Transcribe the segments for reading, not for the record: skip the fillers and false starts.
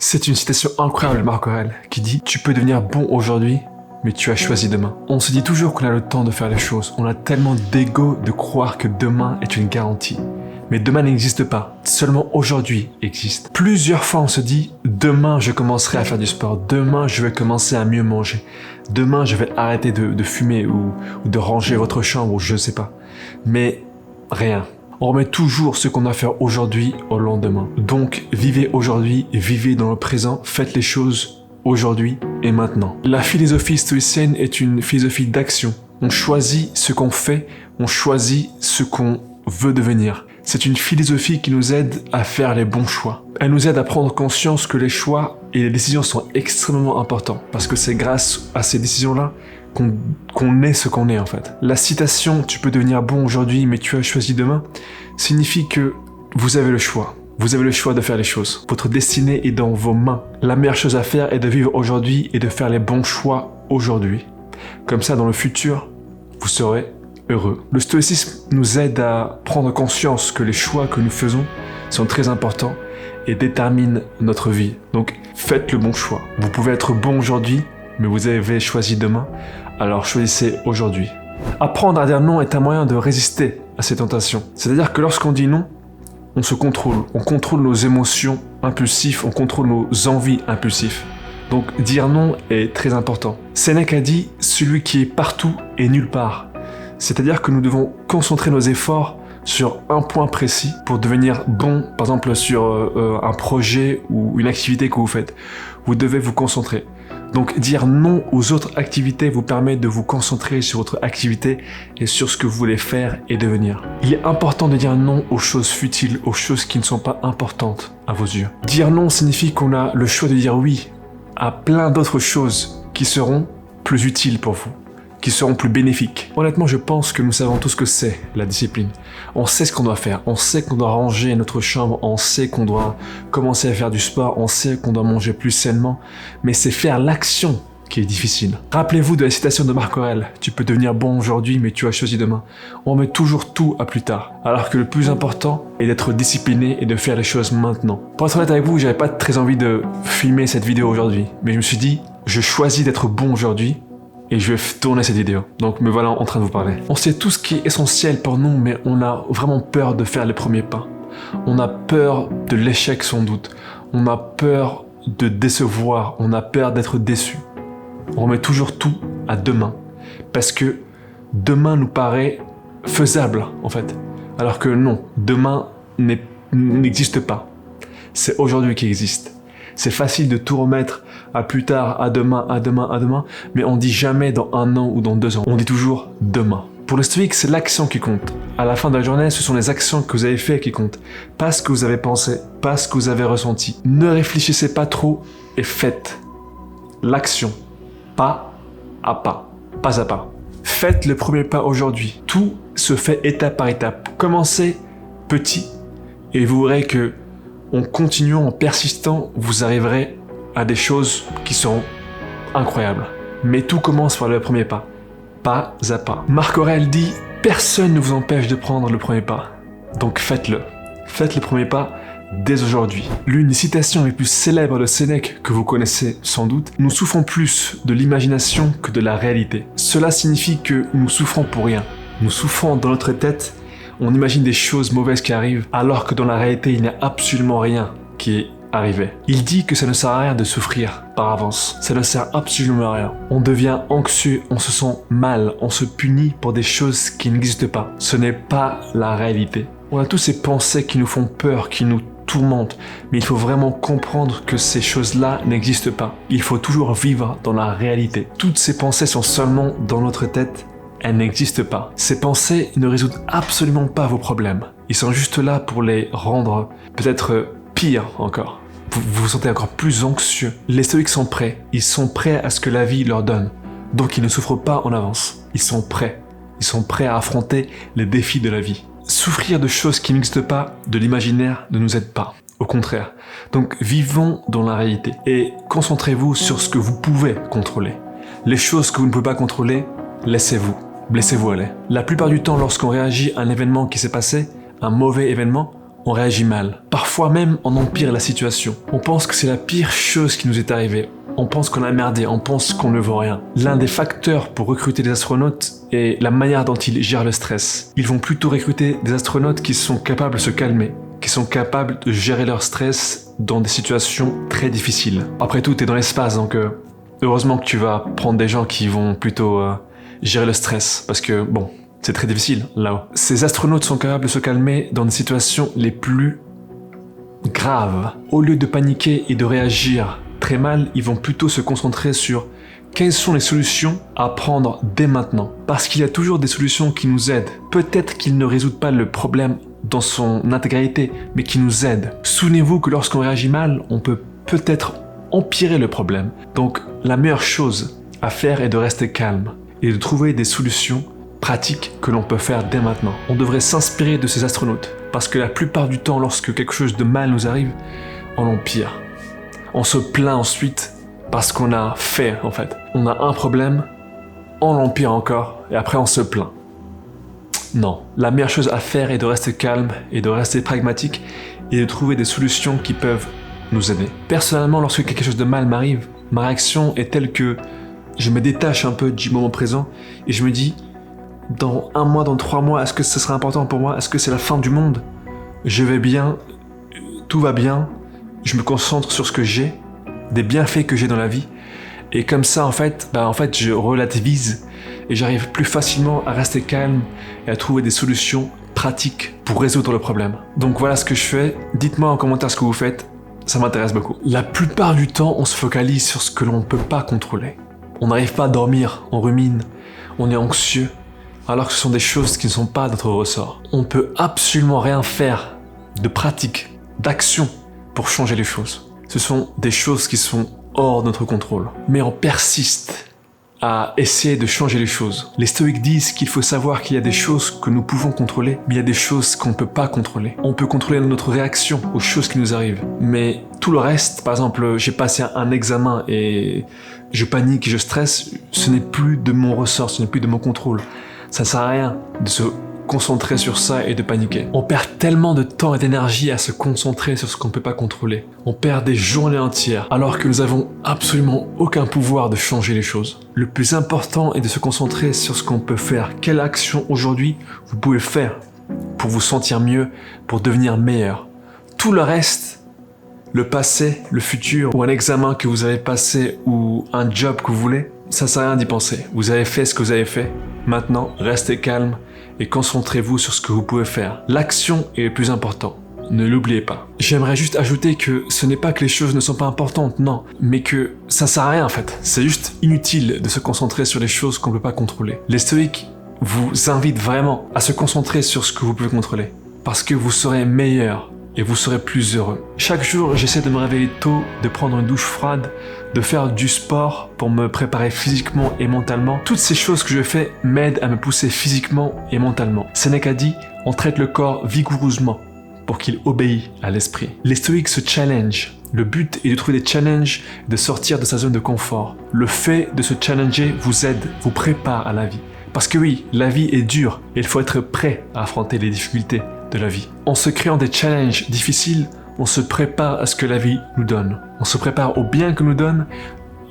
C'est une citation incroyable de Marc Aurèle qui dit « Tu peux devenir bon aujourd'hui, mais tu as choisi demain ». On se dit toujours qu'on a le temps de faire les choses. On a tellement d'ego de croire que demain est une garantie. Mais demain n'existe pas. Seulement aujourd'hui existe. Plusieurs fois on se dit « Demain je commencerai à faire du sport. Demain je vais commencer à mieux manger. Demain je vais arrêter de fumer ou de ranger votre chambre ou je sais pas. » Mais rien. On remet toujours ce qu'on doit faire aujourd'hui au lendemain. Donc, vivez aujourd'hui, vivez dans le présent, faites les choses aujourd'hui et maintenant. La philosophie stoïcienne est une philosophie d'action. On choisit ce qu'on fait, on choisit ce qu'on veut devenir. C'est une philosophie qui nous aide à faire les bons choix. Elle nous aide à prendre conscience que les choix et les décisions sont extrêmement importants. Parce que c'est grâce à ces décisions-là qu'on est ce qu'on est en fait. La citation « Tu peux devenir bon aujourd'hui, mais tu as choisi demain » signifie que vous avez le choix. Vous avez le choix de faire les choses. Votre destinée est dans vos mains. La meilleure chose à faire est de vivre aujourd'hui et de faire les bons choix aujourd'hui. Comme ça, dans le futur, vous serez heureux. Le stoïcisme nous aide à prendre conscience que les choix que nous faisons sont très importants et déterminent notre vie. Donc, faites le bon choix. Vous pouvez être bon aujourd'hui, mais vous avez choisi demain. Alors choisissez aujourd'hui. Apprendre à dire non est un moyen de résister à ces tentations. C'est-à-dire que lorsqu'on dit non, on se contrôle. On contrôle nos émotions impulsives, on contrôle nos envies impulsives. Donc dire non est très important. Sénèque a dit « Celui qui est partout est nulle part ». C'est-à-dire que nous devons concentrer nos efforts sur un point précis pour devenir bon, par exemple sur un projet ou une activité que vous faites. Vous devez vous concentrer. Donc dire non aux autres activités vous permet de vous concentrer sur votre activité et sur ce que vous voulez faire et devenir. Il est important de dire non aux choses futiles, aux choses qui ne sont pas importantes à vos yeux. Dire non signifie qu'on a le choix de dire oui à plein d'autres choses qui seront plus utiles pour vous, qui seront plus bénéfiques. Honnêtement, je pense que nous savons tous ce que c'est la discipline. On sait ce qu'on doit faire, on sait qu'on doit ranger notre chambre, on sait qu'on doit commencer à faire du sport, on sait qu'on doit manger plus sainement, mais c'est faire l'action qui est difficile. Rappelez-vous de la citation de Marc Aurèle, « Tu peux devenir bon aujourd'hui, mais tu as choisi demain ». On met toujours tout à plus tard, alors que le plus important est d'être discipliné et de faire les choses maintenant. Pour être honnête avec vous, j'avais pas très envie de filmer cette vidéo aujourd'hui, mais je me suis dit, je choisis d'être bon aujourd'hui, et je vais tourner cette vidéo. Donc me voilà en train de vous parler. On sait tout ce qui est essentiel pour nous, mais on a vraiment peur de faire les premiers pas. On a peur de l'échec sans doute. On a peur de décevoir. On a peur d'être déçu. On remet toujours tout à demain. Parce que demain nous paraît faisable en fait. Alors que non, demain n'existe pas. C'est aujourd'hui qui existe. C'est facile de tout remettre à plus tard, à demain, à demain, à demain, mais on dit jamais dans 1 an ou dans 2 ans. On dit toujours demain. Pour le stoïque, c'est l'action qui compte. À la fin de la journée, ce sont les actions que vous avez faites qui comptent. Pas ce que vous avez pensé, pas ce que vous avez ressenti. Ne réfléchissez pas trop et faites l'action. Pas à pas. Pas à pas. Faites le premier pas aujourd'hui. Tout se fait étape par étape. Commencez petit et vous verrez que en continuant, en persistant, vous arriverez à des choses qui seront incroyables. Mais tout commence par le premier pas à pas. Marc Aurèle dit « Personne ne vous empêche de prendre le premier pas. Donc faites-le. Faites le premier pas dès aujourd'hui. » L'une des citations les plus célèbres de Sénèque que vous connaissez sans doute, « Nous souffrons plus de l'imagination que de la réalité. » Cela signifie que nous souffrons pour rien. Nous souffrons dans notre tête. On imagine des choses mauvaises qui arrivent, alors que dans la réalité, il n'y a absolument rien qui est arrivé. Il dit que ça ne sert à rien de souffrir par avance. Ça ne sert absolument à rien. On devient anxieux, on se sent mal, on se punit pour des choses qui n'existent pas. Ce n'est pas la réalité. On a tous ces pensées qui nous font peur, qui nous tourmentent, mais il faut vraiment comprendre que ces choses-là n'existent pas. Il faut toujours vivre dans la réalité. Toutes ces pensées sont seulement dans notre tête. Elles n'existent pas. Ces pensées ne résoudent absolument pas vos problèmes. Ils sont juste là pour les rendre peut-être pire encore. Vous vous sentez encore plus anxieux. Les stoïques sont prêts. Ils sont prêts à ce que la vie leur donne. Donc ils ne souffrent pas en avance. Ils sont prêts. Ils sont prêts à affronter les défis de la vie. Souffrir de choses qui n'existent pas, de l'imaginaire, ne nous aide pas. Au contraire. Donc vivons dans la réalité. Et concentrez-vous sur ce que vous pouvez contrôler. Les choses que vous ne pouvez pas contrôler, laissez-vous aller. La plupart du temps, lorsqu'on réagit à un événement qui s'est passé, un mauvais événement, on réagit mal. Parfois même, on empire la situation. On pense que c'est la pire chose qui nous est arrivée. On pense qu'on a merdé, on pense qu'on ne vaut rien. L'un des facteurs pour recruter des astronautes est la manière dont ils gèrent le stress. Ils vont plutôt recruter des astronautes qui sont capables de se calmer, qui sont capables de gérer leur stress dans des situations très difficiles. Après tout, t'es dans l'espace, donc heureusement que tu vas prendre des gens qui vont plutôt gérer le stress, parce que bon, c'est très difficile là-haut. Ces astronautes sont capables de se calmer dans des situations les plus graves. Au lieu de paniquer et de réagir très mal, ils vont plutôt se concentrer sur quelles sont les solutions à prendre dès maintenant. Parce qu'il y a toujours des solutions qui nous aident. Peut-être qu'ils ne résoudent pas le problème dans son intégralité, mais qui nous aident. Souvenez-vous que lorsqu'on réagit mal, on peut peut-être empirer le problème. Donc la meilleure chose à faire est de rester calme et de trouver des solutions pratiques que l'on peut faire dès maintenant. On devrait s'inspirer de ces astronautes, parce que la plupart du temps, lorsque quelque chose de mal nous arrive, on empire. On se plaint ensuite parce qu'on a fait, en fait. On a un problème, on l'empire encore, et après on se plaint. Non, la meilleure chose à faire est de rester calme et de rester pragmatique et de trouver des solutions qui peuvent nous aider. Personnellement, lorsque quelque chose de mal m'arrive, ma réaction est telle que je me détache un peu du moment présent et je me dis, dans 1 mois, dans 3 mois, est-ce que ce sera important pour moi? Est-ce que c'est la fin du monde? Je vais bien, tout va bien, je me concentre sur ce que j'ai, des bienfaits que j'ai dans la vie, et comme ça, en fait, je relativise et j'arrive plus facilement à rester calme et à trouver des solutions pratiques pour résoudre le problème. Donc voilà ce que je fais. Dites-moi en commentaire ce que vous faites, ça m'intéresse beaucoup. La plupart du temps, on se focalise sur ce que l'on ne peut pas contrôler. On n'arrive pas à dormir, on rumine, on est anxieux, alors que ce sont des choses qui ne sont pas de notre ressort. On ne peut absolument rien faire de pratique, d'action pour changer les choses. Ce sont des choses qui sont hors de notre contrôle. Mais on persiste à essayer de changer les choses. Les stoïques disent qu'il faut savoir qu'il y a des choses que nous pouvons contrôler, mais il y a des choses qu'on ne peut pas contrôler. On peut contrôler notre réaction aux choses qui nous arrivent. Mais tout le reste, par exemple, j'ai passé un examen et je panique, je stresse, ce n'est plus de mon ressort, ce n'est plus de mon contrôle. Ça sert à rien de se concentrer sur ça et de paniquer. On perd tellement de temps et d'énergie à se concentrer sur ce qu'on ne peut pas contrôler. On perd des journées entières alors que nous avons absolument aucun pouvoir de changer les choses. Le plus important est de se concentrer sur ce qu'on peut faire. Quelle action aujourd'hui vous pouvez faire pour vous sentir mieux, pour devenir meilleur. Tout le reste, le passé, le futur ou un examen que vous avez passé ou un job que vous voulez, ça sert à rien d'y penser. Vous avez fait ce que vous avez fait. Maintenant, restez calme et concentrez-vous sur ce que vous pouvez faire. L'action est le plus important. Ne l'oubliez pas. J'aimerais juste ajouter que ce n'est pas que les choses ne sont pas importantes, non, mais que ça sert à rien en fait. C'est juste inutile de se concentrer sur les choses qu'on ne peut pas contrôler. Les stoïques vous invitent vraiment à se concentrer sur ce que vous pouvez contrôler, parce que vous serez meilleur et vous serez plus heureux. Chaque jour, j'essaie de me réveiller tôt, de prendre une douche froide, de faire du sport pour me préparer physiquement et mentalement. Toutes ces choses que je fais m'aident à me pousser physiquement et mentalement. Sénèque a dit, on traite le corps vigoureusement pour qu'il obéisse à l'esprit. Les stoïques se challenge. Le but est de trouver des challenges, de sortir de sa zone de confort. Le fait de se challenger vous aide, vous prépare à la vie. Parce que oui, la vie est dure et il faut être prêt à affronter les difficultés de la vie. En se créant des challenges difficiles, on se prépare à ce que la vie nous donne. On se prépare au bien qu'elle nous donne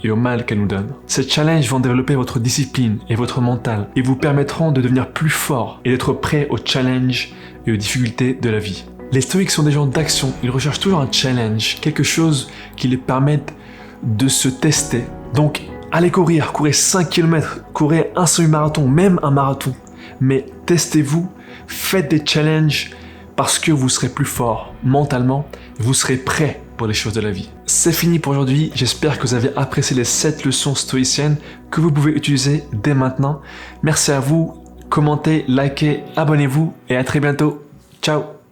et au mal qu'elle nous donne. Ces challenges vont développer votre discipline et votre mental et vous permettront de devenir plus fort et d'être prêt aux challenges et aux difficultés de la vie. Les stoïques sont des gens d'action. Ils recherchent toujours un challenge, quelque chose qui les permette de se tester. Donc, allez courir, courez 5 km, courez un semi-marathon, même un marathon. Mais testez-vous, faites des challenges parce que vous serez plus fort mentalement, vous serez prêt pour les choses de la vie. C'est fini pour aujourd'hui, j'espère que vous avez apprécié les 7 leçons stoïciennes que vous pouvez utiliser dès maintenant. Merci à vous, commentez, likez, abonnez-vous et à très bientôt. Ciao!